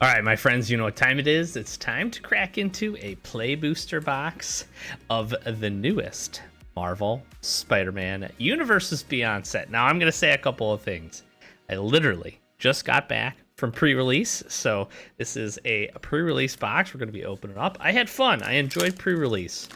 All right, my friends, you know what time it is. It's time to crack into a play booster box of the newest Marvel Spider-Man Universes Beyond set. Now, I'm going to say a couple of things. I literally just got back from pre-release, so this is a pre-release box. We're going to be opening up. I had fun. I enjoyed pre-release.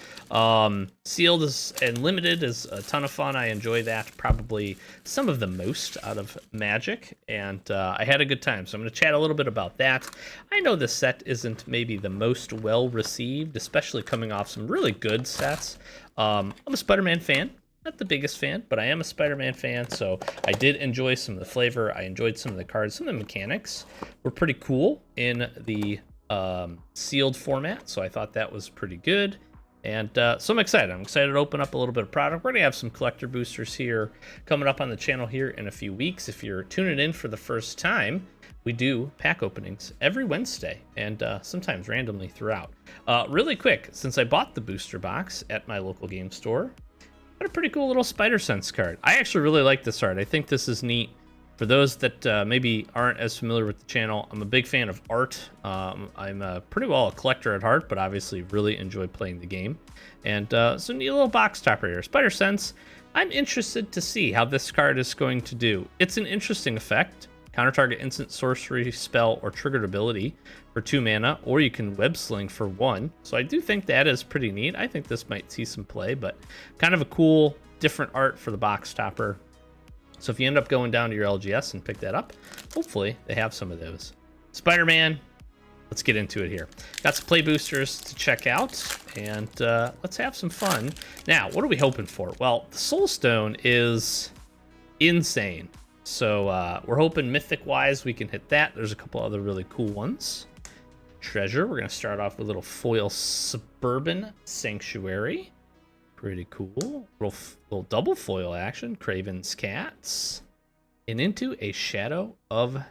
Sealed and limited is a ton of fun. I enjoy that probably some of the most out of Magic, and I had a good time. So I'm going to chat a little bit about that. I know this set isn't maybe the most well received, especially coming off some really good sets. I'm a Spider-Man fan. Not the biggest fan, but I am a Spider-Man fan, so I did enjoy some of the flavor. I enjoyed some of the cards. Some of the mechanics were pretty cool in the sealed format, so I thought that was pretty good. And so I'm excited. I'm excited to open up a little bit of product. We're going to have some collector boosters here coming up on the channel here in a few weeks. If you're tuning in for the first time, we do pack openings every Wednesday and sometimes randomly throughout. Really quick, since I bought the booster box at my local game store, got a pretty cool little Spider Sense card. I actually really like this art. I think this is neat. For those that maybe aren't as familiar with the channel, I'm a big fan of art. I'm pretty well a collector at heart, but obviously really enjoy playing the game. And so neat little box topper here. Spider Sense, I'm interested to see how this card is going to do. It's an interesting effect. Counter target instant sorcery, spell, or triggered ability for 2 mana, or you can web sling for 1. So I do think that is pretty neat. I think this might see some play, but kind of a cool, different art for the box topper. So if you end up going down to your LGS and pick that up, hopefully they have some of those. Spider-Man, let's get into it here. Got some play boosters to check out, and let's have some fun. Now, what are we hoping for? Well, the Soul Stone is insane. So we're hoping mythic-wise we can hit that. There's a couple other really cool ones. Treasure, we're going to start off with a little foil Suburban Sanctuary. Pretty cool. Little double foil action. Craven's Cats. And into a Shadow of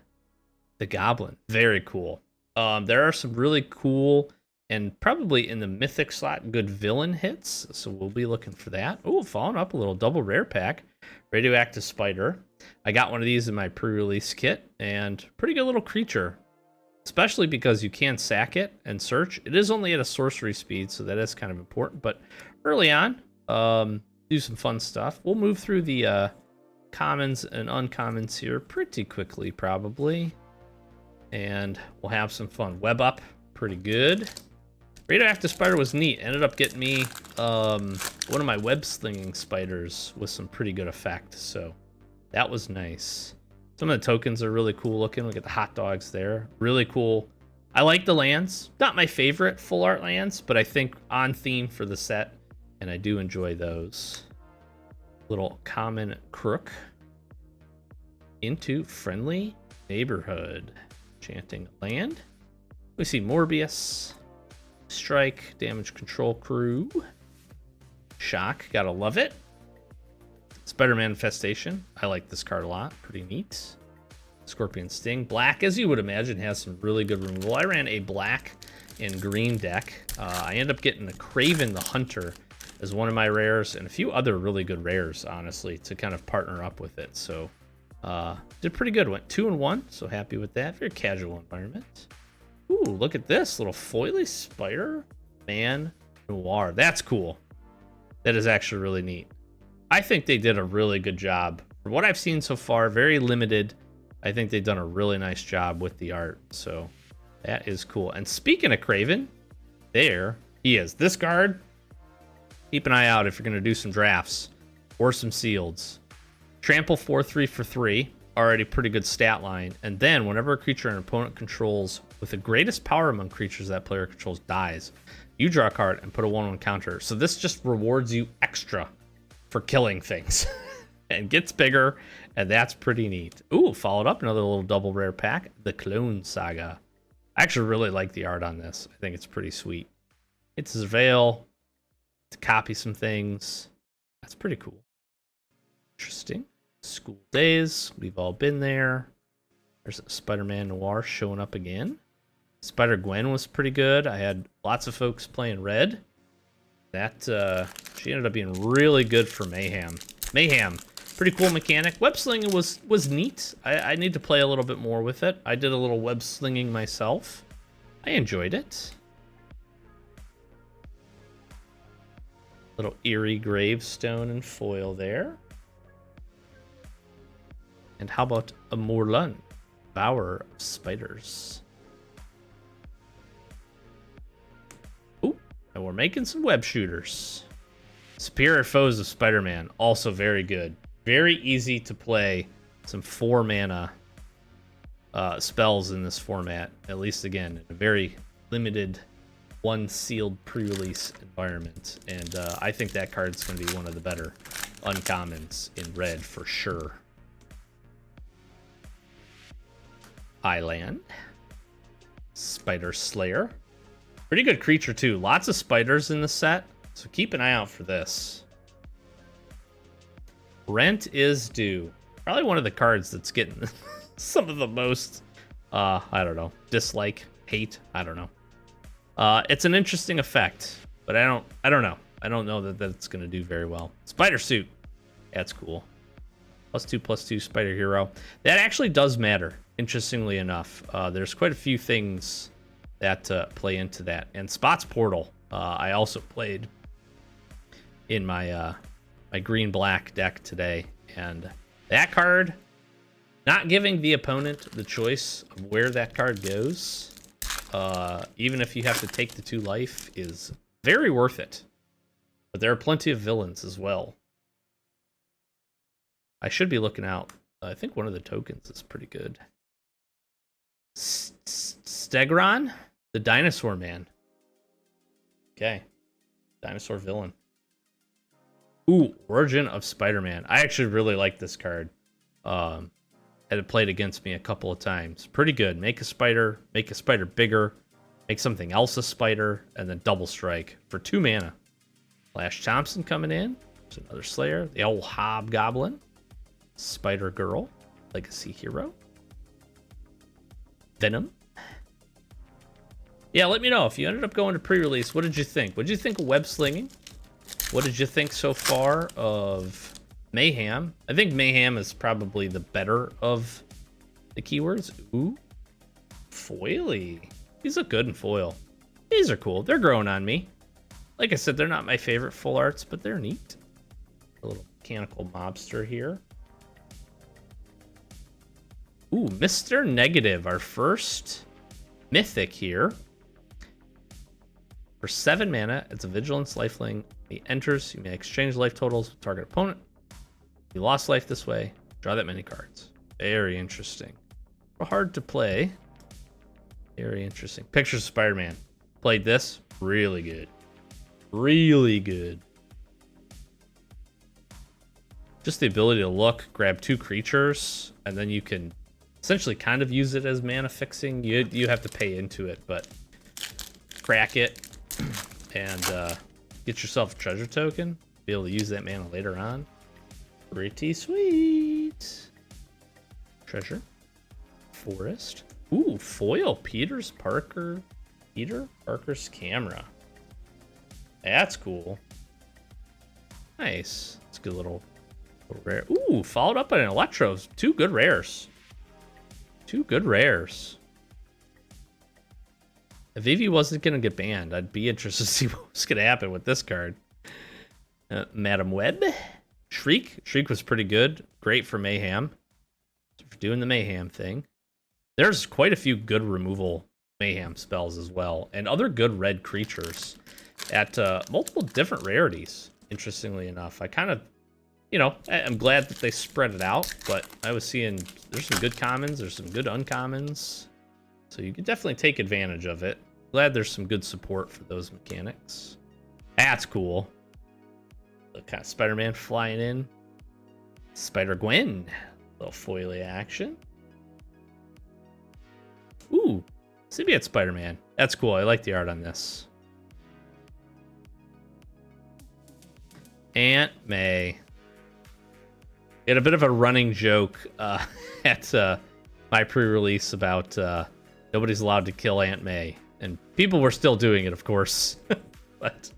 the Goblin. Very cool. There are some really cool and probably in the mythic slot good villain hits. So we'll be looking for that. Oh, following up a little double rare pack. Radioactive Spider. I got one of these in my pre-release kit. And pretty good little creature. Especially because you can sack it and search. It is only at a sorcery speed, so that is kind of important. But early on, do some fun stuff. We'll move through the commons and uncommons here pretty quickly, probably. And we'll have some fun. Web up, pretty good. Radioactive Spider was neat. Ended up getting me one of my web slinging spiders with some pretty good effect. So that was nice. Some of the tokens are really cool looking. We get the hot dogs there. Really cool. I like the lands. Not my favorite full art lands, but I think on theme for the set. And I do enjoy those. Little common crook. Into Friendly Neighborhood. Chanting land. We see Morbius. Strike. Damage Control Crew. Shock. Gotta love it. Spider-Man Infestation. I like this card a lot. Pretty neat. Scorpion Sting. Black, as you would imagine, has some really good removal. I ran a black and green deck. I ended up getting a Kraven the Hunter as one of my rares and a few other really good rares, honestly, to kind of partner up with it. So did pretty good. Went 2-1, so happy with that. Very casual environment. Ooh, look at this. Little foily Spider-Man Noir. That's cool. That is actually really neat. I think they did a really good job. From what I've seen so far, very limited. I think they've done a really nice job with the art. So that is cool. And speaking of Kraven, there he is. This card, keep an eye out if you're going to do some drafts or some sealeds. Trample 4/3 for 3. Already pretty good stat line. And then whenever a creature an opponent controls with the greatest power among creatures that player controls dies, you draw a card and put a 1/1 counter. So this just rewards you extra for killing things and gets bigger, and that's pretty neat. Ooh, followed up another little double rare pack, the Clone Saga. I actually really like the art on this. I think it's pretty sweet. It's his veil to copy some things. That's pretty cool. Interesting. School Days, we've all been there. There's Spider-Man Noir showing up again. Spider-Gwen was pretty good. I had lots of folks playing red. That she ended up being really good for Mayhem. Mayhem Pretty cool mechanic. Web slinging was neat. I need to play a little bit more with it. I did a little web slinging myself. I enjoyed it. Little eerie gravestone and foil there. And how about a Morlun, Bower of Spiders? Ooh, and we're making some web shooters. Superior Foes of Spider-Man, also very good. Very easy to play some 4 mana spells in this format, at least again, in a very limited, one sealed pre-release environment. And I think that card's going to be one of the better uncommons in red for sure. Island. Spider Slayer. Pretty good creature too. Lots of spiders in the set, so keep an eye out for this. Rent is Due. Probably one of the cards that's getting some of the most, I don't know, dislike, hate, I don't know. It's an interesting effect, but I don't know. I don't know that that's going to do very well. Spider Suit. That's cool. +2/+2 Spider Hero. That actually does matter, interestingly enough. There's quite a few things that play into that. And Spots Portal, I also played in my my green-black deck today. And that card, not giving the opponent the choice of where that card goes, even if you have to take the 2 life, is very worth it. But there are plenty of villains as well. I should be looking out. I think one of the tokens is pretty good. Stegron, the Dinosaur Man. Okay. Dinosaur villain. Ooh, Origin of Spider-Man. I actually really like this card. Had it played against me a couple of times. Pretty good. Make a spider bigger, make something else a spider, and then double strike for 2 mana. Flash Thompson coming in. There's another Slayer. The old Hobgoblin. Spider Girl. Legacy Hero. Venom. Yeah, let me know if you ended up going to pre-release. What did you think? What did you think of web slinging? What did you think so far of Mayhem? I think Mayhem is probably the better of the keywords. Ooh. Foily. These look good in foil. These are cool. They're growing on me. Like I said, they're not my favorite full arts, but they're neat. A little mechanical mobster here. Ooh, Mr. Negative, our first mythic here. For 7 mana, it's a Vigilance Lifelink. He enters, you may exchange life totals with target opponent. You lost life this way, draw that many cards. Very interesting. Hard to play. Very interesting. Pictures of Spider-Man. Played this, really good. Really good. Just the ability to look, grab 2 creatures, and then you can essentially kind of use it as mana fixing. You have to pay into it, but crack it and get yourself a treasure token. Be able to use that mana later on. Pretty sweet. Treasure. Forest. Ooh, foil. Peter Parker's camera. That's cool. Nice. It's a good little rare. Ooh, followed up by an Electros. 2 good rares. 2 good rares. If Eevee wasn't going to get banned, I'd be interested to see what was going to happen with this card. Madam Web. Shriek. Shriek was pretty good. Great for Mayhem. For doing the Mayhem thing. There's quite a few good removal Mayhem spells as well. And other good red creatures at multiple different rarities, interestingly enough. I kind of, I'm glad that they spread it out, but I was seeing there's some good commons, there's some good uncommons. So you can definitely take advantage of it. Glad there's some good support for those mechanics. That's cool. The kind of Spider-Man flying in. Spider-Gwen. Little foily action. Ooh. Symbiote Spider-Man. That's cool. I like the art on this. Aunt May. We had a bit of a running joke at my pre-release about nobody's allowed to kill Aunt May. And people were still doing it, of course. But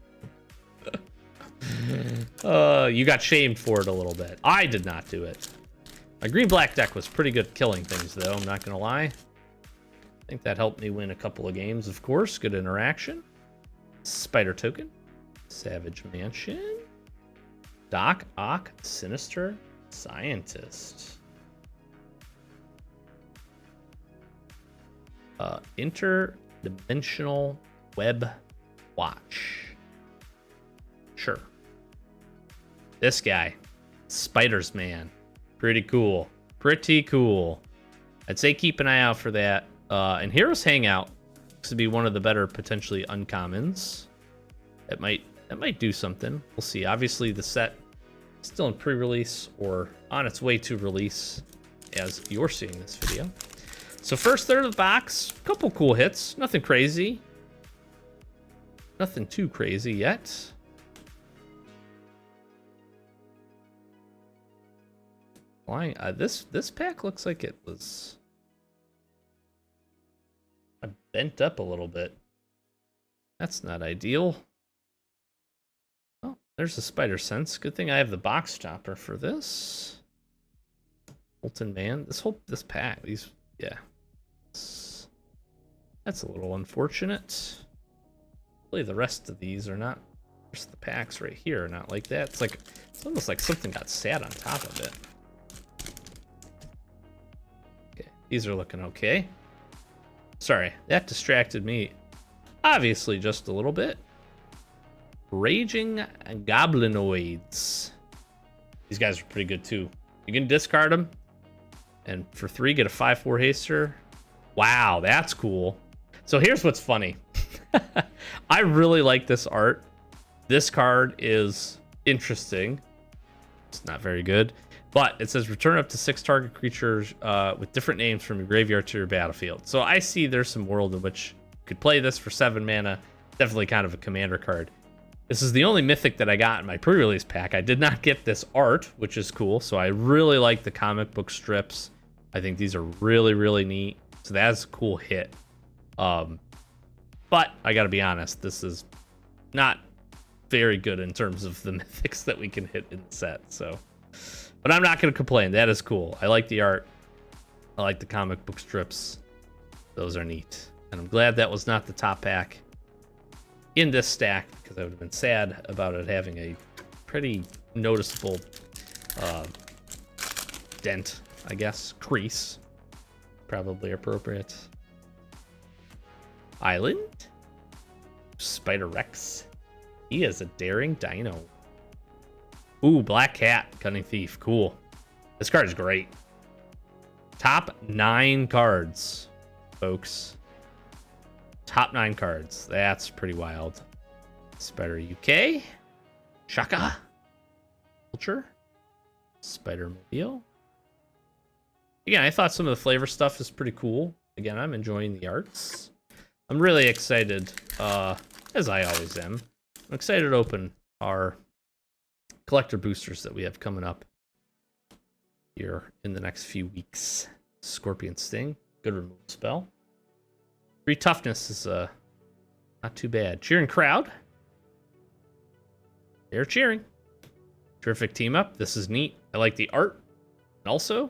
You got shamed for it a little bit. I did not do it. My green-black deck was pretty good at killing things, though. I'm not going to lie. I think that helped me win a couple of games, of course. Good interaction. Spider Token. Savage Mansion. Doc Ock. Sinister Scientist. Interdimensional Web Watch. Sure. This guy. Spiders Man. Pretty cool. Pretty cool. I'd say keep an eye out for that. And Heroes Hangout looks to be one of the better potentially uncommons. That might do something. We'll see. Obviously the set is still in pre-release or on its way to release as you're seeing this video. So first third of the box, couple cool hits. Nothing crazy. Nothing too crazy yet. Why? This pack looks like it was bent up a little bit. That's not ideal. Oh, there's the Spider Sense. Good thing I have the box topper for this. Molten Man. This pack. Yeah. That's a little unfortunate. Really, the rest of these are not. There's the packs right here are not like that. It's almost like something got sat on top of it. Okay, these are looking okay. Sorry, that distracted me. Obviously, just a little bit. Raging Goblinoids. These guys are pretty good too. You can discard them, and for 3 get a 5/4 haster. Wow, that's cool. So here's what's funny. I really like this art. This card is interesting. It's not very good, but it says return up to 6 target creatures with different names from your graveyard to your battlefield. So I see there's some world in which you could play this for 7 mana. Definitely kind of a commander card. This is the only mythic that I got in my pre-release pack. I did not get this art, which is cool. So I really like the comic book strips. I think these are really, really neat. So that's a cool hit. But I gotta be honest, this is not very good in terms of the mythics that we can hit in the set. So, but I'm not gonna complain. That is cool. I like the art. I like the comic book strips. Those are neat. And I'm glad that was not the top pack in this stack, because I would have been sad about it having a pretty noticeable dent, I guess. Crease. Probably appropriate. Island. Spider Rex. He is a daring dino. Ooh, Black Cat. Cunning Thief. Cool. This card is great. Top 9 cards, folks. Top 9 cards. That's pretty wild. Spider UK. Shaka. Vulture. Spider Mobile. Again, I thought some of the flavor stuff is pretty cool. Again, I'm enjoying the arts. I'm really excited, as I always am. I'm excited to open our collector boosters that we have coming up here in the next few weeks. Scorpion Sting, good removal spell. 3 toughness is not too bad. Cheering crowd. They're cheering. Terrific team up. This is neat. I like the art. And also,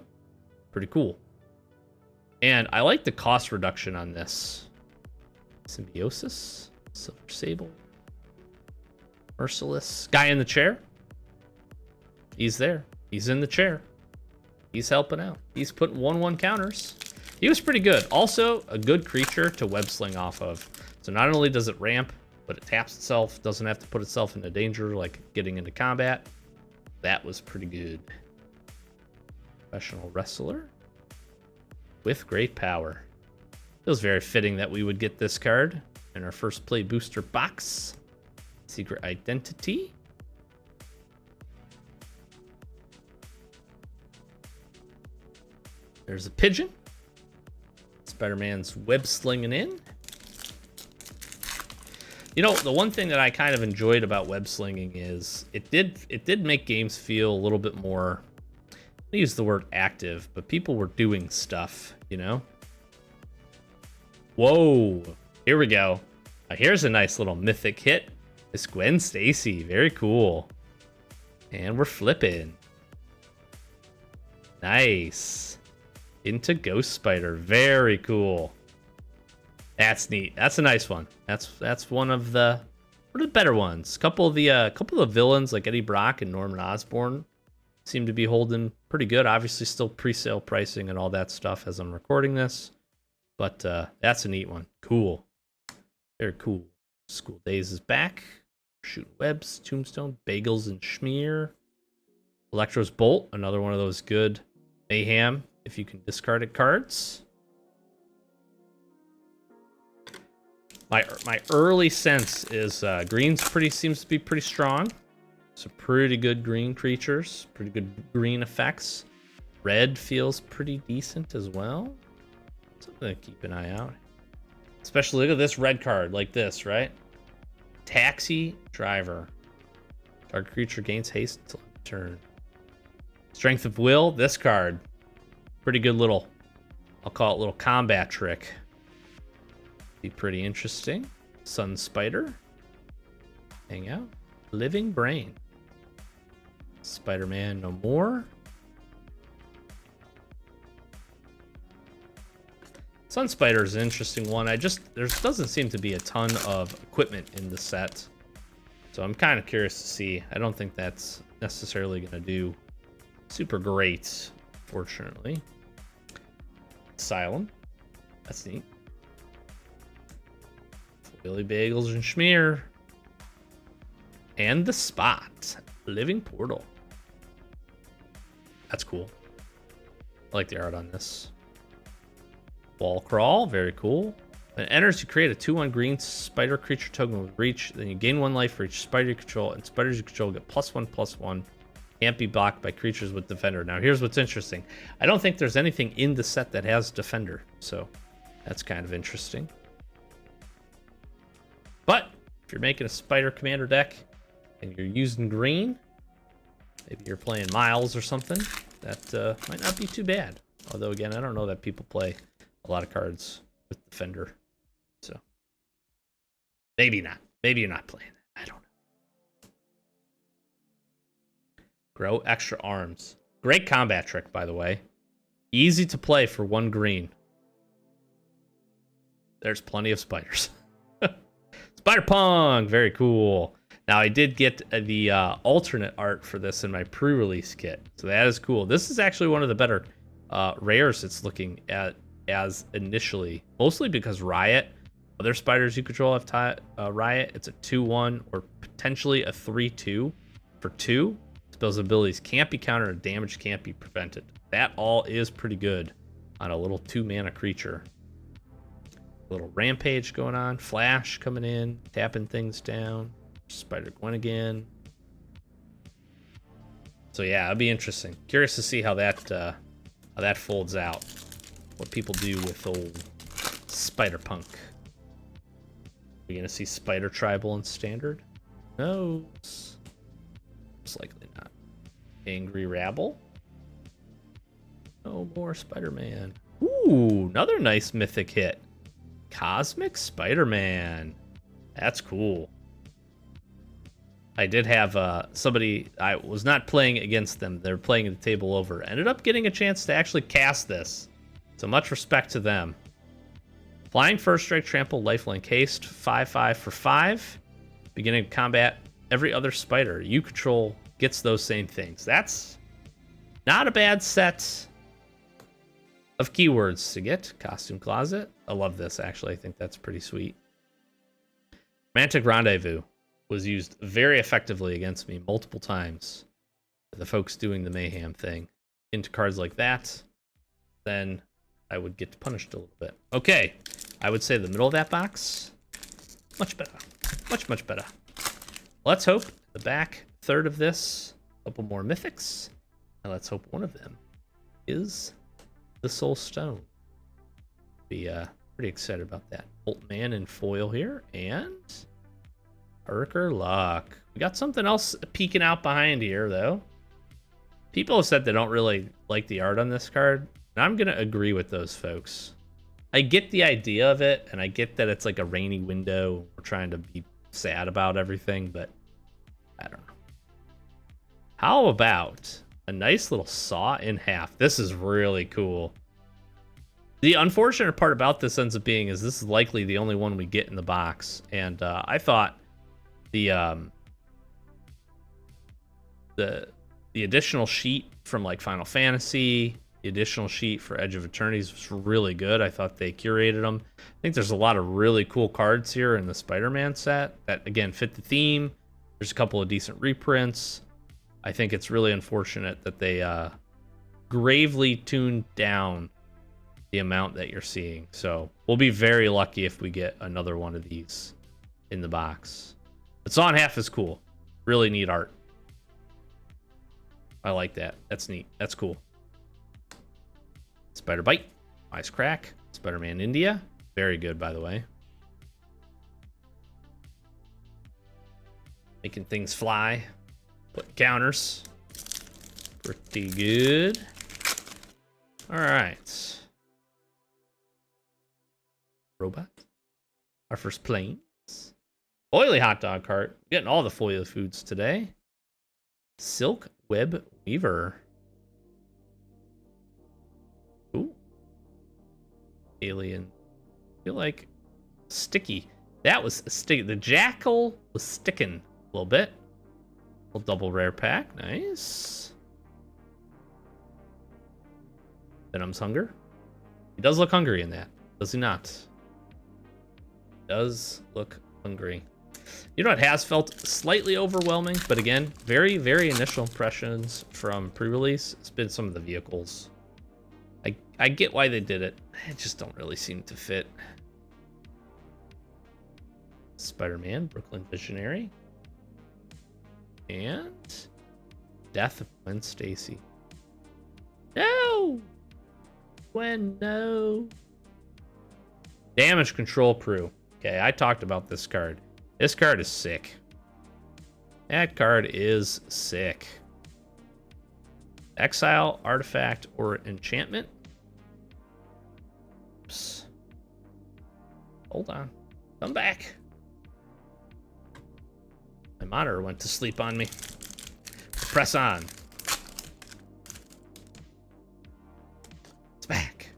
pretty cool. And I like the cost reduction on this. Symbiosis. Silver Sable. Merciless. Guy in the chair. He's there. He's in the chair. He's helping out. He's putting 1/1 counters. He was pretty good. Also, a good creature to web sling off of. So not only does it ramp, but it taps itself. Doesn't have to put itself into danger like getting into combat. That was pretty good. Professional Wrestler. With great power. Feels very fitting that we would get this card in our first play booster box. Secret Identity. There's a pigeon. Spider-Man's web slinging in. You know, the one thing that I kind of enjoyed about web slinging is it did make games feel a little bit more, I use the word active, but people were doing stuff, you know? Whoa, here we go. Here's a nice little mythic hit. It's Gwen Stacy. Very cool. And we're flipping. Nice. Into Ghost Spider. Very cool. That's neat. That's a nice one. That's one of the better ones. Couple of the villains like Eddie Brock and Norman Osborn seem to be holding pretty good. Obviously still pre-sale pricing and all that stuff as I'm recording this. But that's a neat one. Cool. Very cool. School Days is back. Shooting Webs, Tombstone, Bagels and Schmear. Electro's Bolt, another one of those good Mayhem if you can discard it cards. My early sense is green's seems to be pretty strong. Some pretty good green creatures, pretty good green effects. Red feels pretty decent as well. Something to keep an eye out. Especially look at this red card like this, right? Taxi Driver. Target creature gains haste until turn. Strength of Will, this card. Pretty good little, I'll call it little combat trick. Be pretty interesting. Sun Spider. Hang out. Living Brain. Spider-Man No More. Sun Spider is an interesting one. There doesn't seem to be a ton of equipment in the set. So I'm kind of curious to see. I don't think that's necessarily going to do super great, fortunately. Asylum. That's neat. Billy Bagels and Schmear. And the Spot. Living Portal. That's cool. I like the art on this. Wall Crawl. Very cool. When it enters, you create a 2/1 green spider creature token with reach. Then you gain 1 life for each spider you control. And spiders you control get +1/+1. Can't be blocked by creatures with Defender. Now, here's what's interesting. I don't think there's anything in the set that has Defender. So, that's kind of interesting. But if you're making a Spider Commander deck and you're using green, maybe you're playing Miles or something, that might not be too bad. Although, again, I don't know that people play a lot of cards with Defender. So, maybe not. Maybe you're not playing that. I don't know. Grow Extra Arms. Great combat trick, by the way. Easy to play for 1 green. There's plenty of spiders. Spider-Punk, very cool. Now, I did get the alternate art for this in my pre-release kit, so that is cool. This is actually one of the better rares it's looking at as initially, mostly because Riot, other spiders you control have Riot. It's a 2/1 or potentially a 3/2 for 2. Spells and abilities can't be countered and damage can't be prevented. That all is pretty good on a little 2-mana creature. Little Rampage going on. Flash coming in. Tapping things down. Spider-Gwen again. So yeah, it'll be interesting. Curious to see how that folds out. What people do with old Spider-Punk. Are we going to see Spider Tribal in Standard? No. Most likely not. Angry Rabble. No more Spider-Man. Ooh, another nice mythic hit. Cosmic Spider-Man. That's cool. I did have somebody, I was not playing against them. They were playing at the table over. Ended up getting a chance to actually cast this. So much respect to them. Flying First Strike, Trample, Lifelink, Haste. 5/5 for 5. Beginning of combat. Every other spider you control gets those same things. That's not a bad set of keywords to get. Costume Closet. I love this, actually. I think that's pretty sweet. Romantic Rendezvous was used very effectively against me multiple times. The folks doing the Mayhem thing. Into cards like that, then I would get punished a little bit. Okay, I would say the middle of that box, much better. Much, much better. Let's hope the back third of this, a couple more mythics. And let's hope one of them is the Soul Stone. Be pretty excited about that. Boltman in foil here, and Hurriker Luck. We got something else peeking out behind here, though. People have said they don't really like the art on this card, and I'm gonna agree with those folks. I get the idea of it, and I get that it's like a rainy window. We're trying to be sad about everything, but I don't know. How about a nice little saw in half? This is really cool. The unfortunate part about this ends up being is this is likely the only one we get in the box, and I thought the additional sheet from like Final Fantasy, the additional sheet for Edge of Eternities was really good. I thought they curated them. I think there's a lot of really cool cards here in the Spider-Man set that again fit the theme. There's a couple of decent reprints. I think it's really unfortunate that they gravely tuned down the amount that you're seeing. So we'll be very lucky if we get another one of these in the box. But Saw in Half is cool. Really neat art. I like that. That's neat. That's cool. Spider Bite. Ice Crack. Spider-Man India. Very good, by the way. Making things fly. Put counters. Pretty good. All right. Robot. Our first planes. Oily hot dog cart. Getting all the foily foods today. Silk Web Weaver. Ooh. Alien. I feel like sticky. That was sticky. The jackal was sticking a little bit. A little double rare pack. Nice. Venom's Hunger. He does look hungry in that. Does he not? Does look hungry. You know what has felt slightly overwhelming, but again, very, very initial impressions from pre-release. It's been some of the vehicles. I get why they did it. It just don't really seem to fit. Spider-Man, Brooklyn Visionary. And Death of Gwen Stacy. No! Gwen, no. Damage Control Prue. Okay, I talked about this card. This card is sick. That card is sick. Exile, artifact, or enchantment. Oops. Hold on. Come back. My monitor went to sleep on me. Press on. It's back.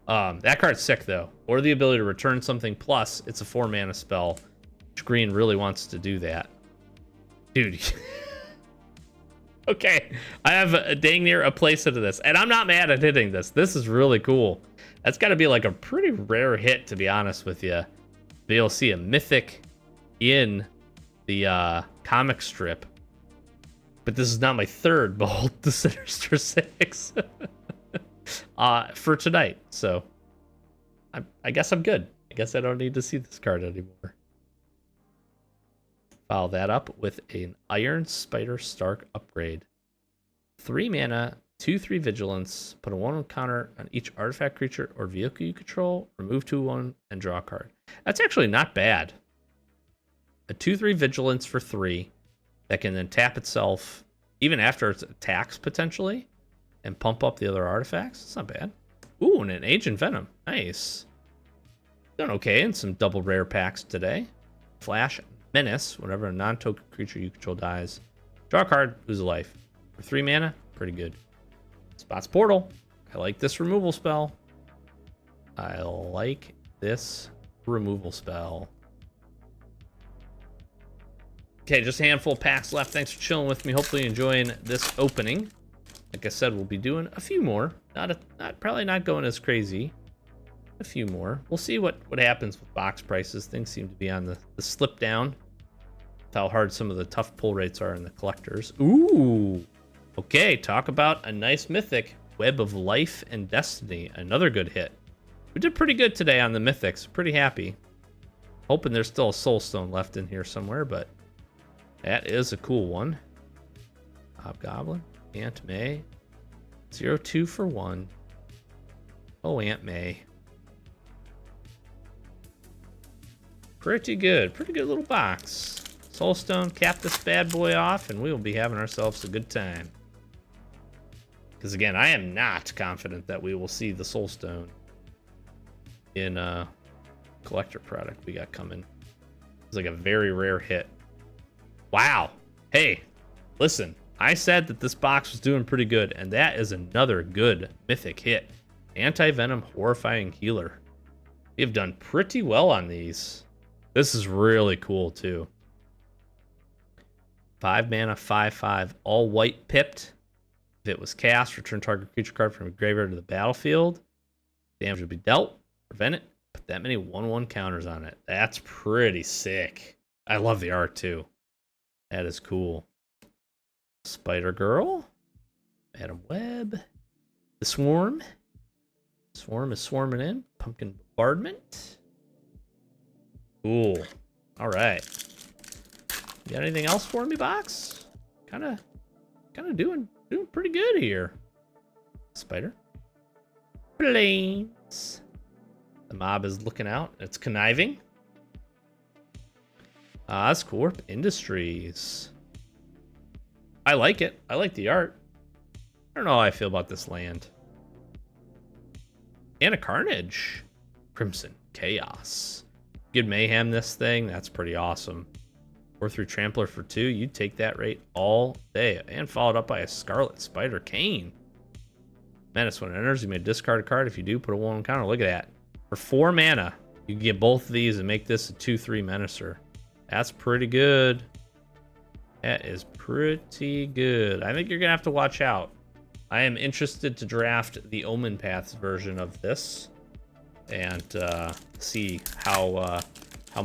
That card's sick, though. Or the ability to return something, plus it's a 4-mana spell. Which green really wants to do that. Dude. Okay. I have a dang near a playset of this. And I'm not mad at hitting this. This is really cool. That's got to be like a pretty rare hit, to be honest with you. But you'll see a mythic in the comic strip. But this is not my third Behold the Sinister Six for tonight. So I guess I'm good. I guess I don't need to see this card anymore. Follow that up with an Iron Spider Stark upgrade. 3 mana, 2/3 vigilance. Put a 1/1 counter on each artifact, creature, or vehicle you control. Remove 2/1 and draw a card. That's actually not bad. A 2/3 vigilance for 3 that can then tap itself even after its attacks potentially and pump up the other artifacts. It's not bad. Ooh, and an Ancient Venom. Nice. Done okay in some double rare packs today. Flash Menace. Whenever a non-token creature you control dies, draw a card, lose a life. For 3 mana, pretty good. Spots Portal. I like this removal spell. I like this removal spell. Okay, just a handful of packs left. Thanks for chilling with me. Hopefully enjoying this opening. Like I said, we'll be doing a few more. Probably not going as crazy. A few more. We'll see what happens with box prices. Things seem to be on the slip down. That's how hard some of the tough pull rates are in the collectors. Ooh. Okay, talk about a nice mythic. Web of Life and Destiny. Another good hit. We did pretty good today on the mythics. Pretty happy. Hoping there's still a Soulstone left in here somewhere, but that is a cool one. Hobgoblin. Aunt May. 0/2 for 1. Oh, Aunt May. Pretty good. Pretty good little box. Soulstone, cap this bad boy off, and we will be having ourselves a good time. Because again, I am not confident that we will see the Soulstone in collector product we got coming. It's like a very rare hit. Wow. Hey, listen. I said that this box was doing pretty good, and that is another good mythic hit. Anti-Venom Horrifying Healer. We have done pretty well on these. This is really cool, too. 5 mana, 5/5, all white pipped. If it was cast, return target creature card from a graveyard to the battlefield. Damage would be dealt. Prevent it. Put that many 1/1 counters on it. That's pretty sick. I love the art, too. That is cool. Spider Girl. Madam Web. The Swarm. Swarm is swarming in. Pumpkin Bombardment. Cool. All right. You got anything else for me, box? Kind of doing pretty good here. Spider. Planes. The mob is looking out. It's conniving. Oscorp Industries. I like it. I like the art. I don't know how I feel about this land. And a Carnage. Crimson Chaos. Good mayhem this thing. That's pretty awesome. 4/3 Trampler for 2. You'd take that rate all day. And followed up by a Scarlet Spider Cane. Menace. When it enters, you may discard a card. If you do, put a 1 counter. Look at that. For 4 mana, you can get both of these and make this a 2/3 Menacer. That's pretty good. That is pretty good. I think you're going to have to watch out. I am interested to draft the Omen Paths version of this and see how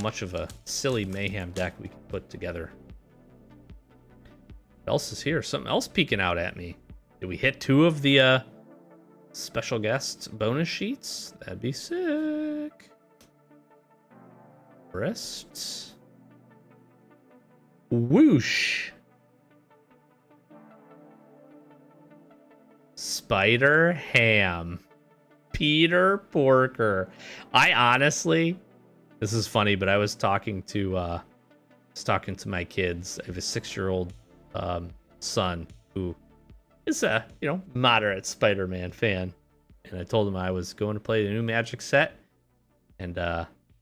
much of a silly mayhem deck we can put together. What else is here? Something else peeking out at me. Did we hit 2 of the special guest bonus sheets? That'd be sick. Rest. Whoosh. Spider Ham. Peter Porker. I honestly, this is funny, but I was talking to my kids. I have a 6-year-old son who is a moderate Spider-Man fan, and I told him I was going to play the new Magic set, and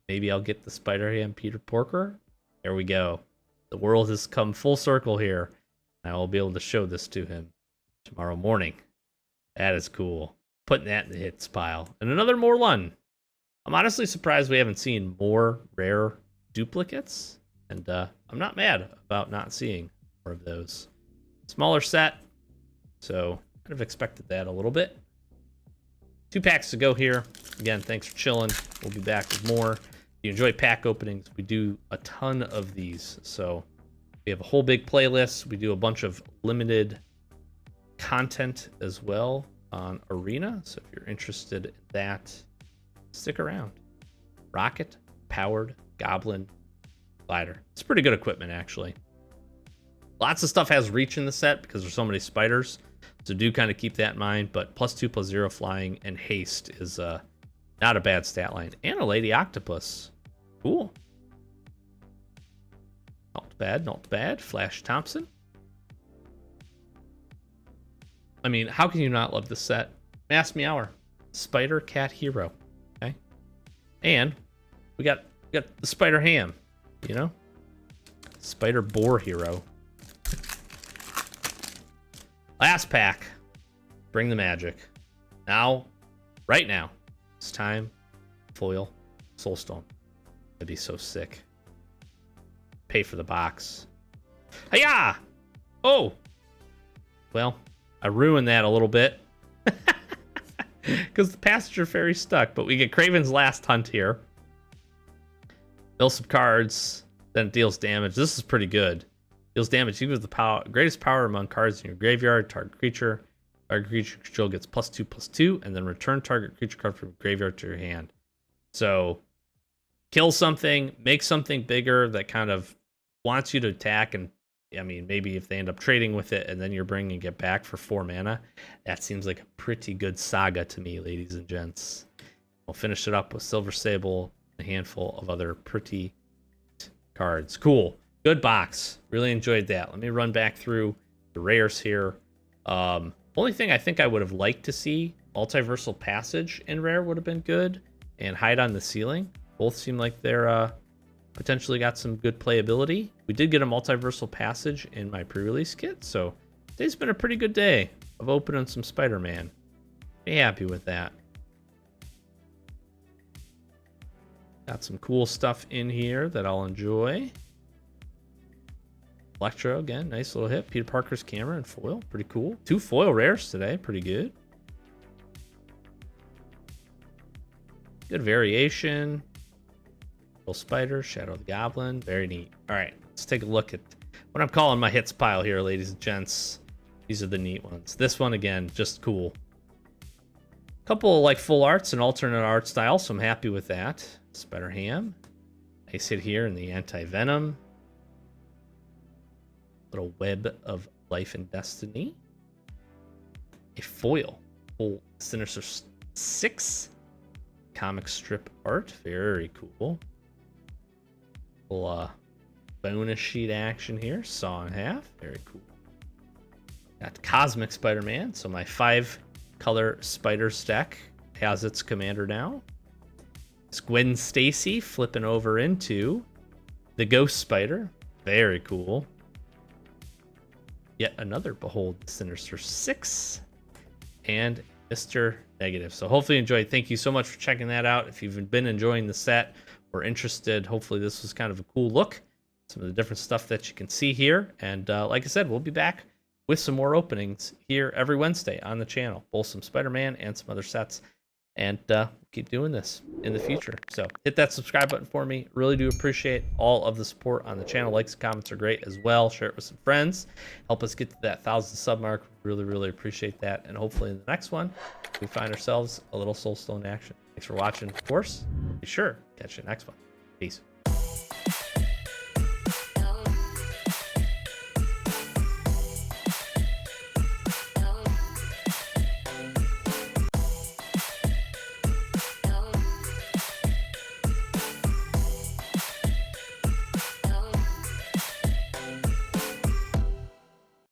maybe I'll get the Spider-Ham Peter Porker. There we go. The world has come full circle here. I will be able to show this to him tomorrow morning. That is cool. Putting that in the hits pile. And another Morlun. I'm honestly surprised we haven't seen more rare duplicates. And I'm not mad about not seeing more of those. Smaller set. So kind of expected that a little bit. 2 packs to go here. Again, thanks for chilling. We'll be back with more. If you enjoy pack openings, we do a ton of these. So we have a whole big playlist. We do a bunch of limited content as well on Arena. So if you're interested in that, stick around. Rocket powered Goblin Glider. It's pretty good equipment, actually. Lots of stuff has reach in the set because there's so many spiders. So do kind of keep that in mind. But +2/+0 flying and haste is not a bad stat line. And a Lady Octopus. Cool. Not bad, not bad. Flash Thompson. I mean, how can you not love this set? Mass Meower. Spider Cat Hero. Okay. And we got the Spider Ham, Spider Boar Hero. Last pack. Bring the magic. Now, right now, it's time. Foil Soulstone. That'd be so sick. Pay for the box. Hiya! Oh! Well, I ruined that a little bit. Because the Passenger Ferry stuck. But we get Craven's Last Hunt here. Mill some cards. Then it deals damage. This is pretty good. Deals damage equals the greatest power among cards in your graveyard. Target creature. Target creature control gets +2/+2. And then return target creature card from graveyard to your hand. So kill something. Make something bigger that kind of wants you to attack. And I mean, maybe if they end up trading with it and then you're bringing it back for 4 mana. That seems like a pretty good saga to me, ladies and gents. We'll finish it up with Silver Sable. A handful of other pretty cards. Cool. Good box. Really enjoyed that. Let me run back through the rares here. Only thing I think I would have liked to see, Multiversal Passage in rare would have been good. And Hide on the Ceiling. Both seem like they're potentially got some good playability. We did get a multiversal passage in my pre-release kit, so today's been a pretty good day of opening some Spider-Man. Be happy with that. Got some cool stuff in here that I'll enjoy. Electro again, nice little hit. Peter Parker's camera and foil, pretty cool. 2 foil rares today, pretty good. Good variation. Little Spider, Shadow the Goblin, very neat. All right, let's take a look at what I'm calling my hits pile here, ladies and gents. These are the neat ones. This one again, just cool. Couple like full arts and alternate art style, so I'm happy with that. Spider-Ham, nice hit here in the Anti-Venom. Little Web of Life and Destiny. A foil, full Sinister 6 comic strip art, very cool. Little bonus sheet action here, saw in half, very cool. Got Cosmic Spider-Man, so my 5-color spider stack has its commander now. It's Gwen Stacy flipping over into the Ghost Spider, very cool. Yet another Behold the Sinister 6 and Mr. Negative. So hopefully you enjoyed. Thank you so much for checking that out. If you've been enjoying the set or interested, hopefully this was kind of a cool look. Some of the different stuff that you can see here. And like I said, we'll be back with some more openings here every Wednesday on the channel. Both some Spider-Man and some other sets. And keep doing this in the future. So hit that subscribe button for me. Really do appreciate all of the support on the channel. Likes and comments are great as well. Share it with some friends. Help us get to that 1,000 sub mark. Really, really appreciate that. And hopefully in the next one, we find ourselves a little Soulstone action. Thanks for watching, of course. Be sure to catch you next one. Peace.